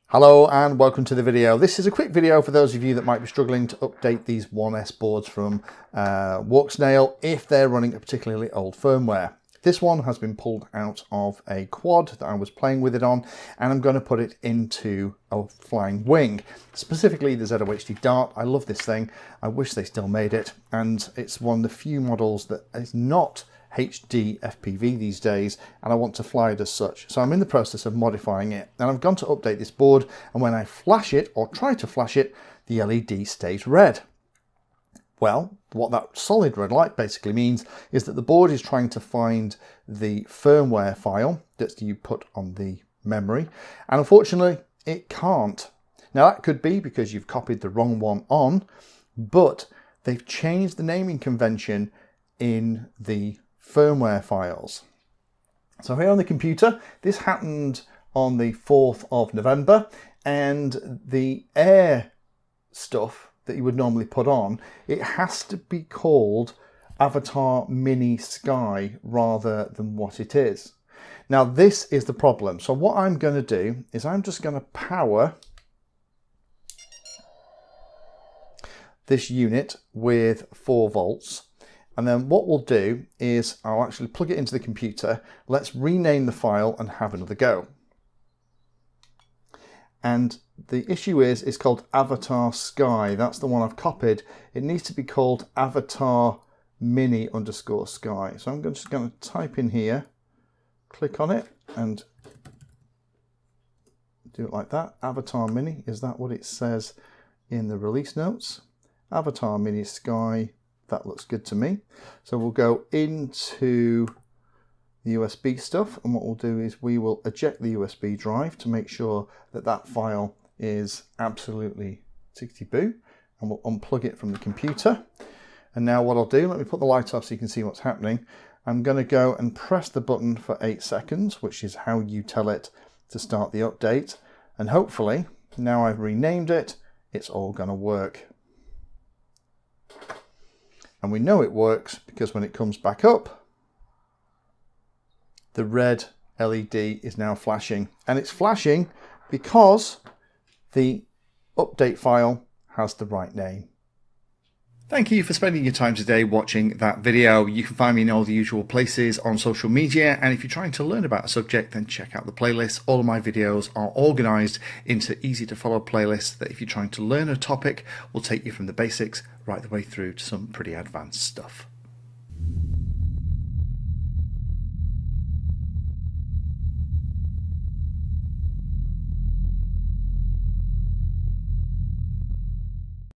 Hello and welcome to the video. This is a quick video for those of you that might be struggling to update these 1S boards from Walksnail if they're running a particularly old firmware. This one has been pulled out of a quad that I was playing with it on, and I'm going to put it into a flying wing, specifically the ZOHD Dart. I love this thing. I wish they still made it, and it's one of the few models that is not HD FPV these days, and I want to fly it as such. So I'm in the process of modifying it, and I've gone to update this board, and when I flash it or try to flash it, the LED stays red. Well, what that solid red light basically means is that the board is trying to find the firmware file that you put on the memory, and unfortunately it can't. Now that could be because you've copied the wrong one on, but they've changed the naming convention in the firmware files. So here on the computer, this happened on the 4th of November, and the air stuff that you would normally put on, it has to be called Avatar Mini Sky rather than what it is. Now this is the problem. So what I'm going to do is I'm just going to power this unit with 4 volts. And then what we'll do is I'll actually plug it into the computer. Let's rename the file and have another go. And the issue is it's called Avatar Sky. That's the one I've copied. It needs to be called Avatar Mini _ Sky. So I'm just going to type in here, click on it and do it like that. Avatar Mini, is that what it says in the release notes? Avatar Mini Sky. That looks good to me. So we'll go into the USB stuff, and what we'll do is we will eject the USB drive to make sure that that file is absolutely tickety-boo, and we'll unplug it from the computer. And now what I'll do, let me put the light off so you can see what's happening. I'm going to go and press the button for 8 seconds, which is how you tell it to start the update. And hopefully, now I've renamed it, it's all going to work. And we know it works because when it comes back up, the red LED is now flashing. And it's flashing because the update file has the right name. Thank you for spending your time today watching that video. You can find me in all the usual places on social media, and if you're trying to learn about a subject, then check out the playlist. All of my videos are organized into easy to follow playlists that if you're trying to learn a topic will take you from the basics right the way through to some pretty advanced stuff.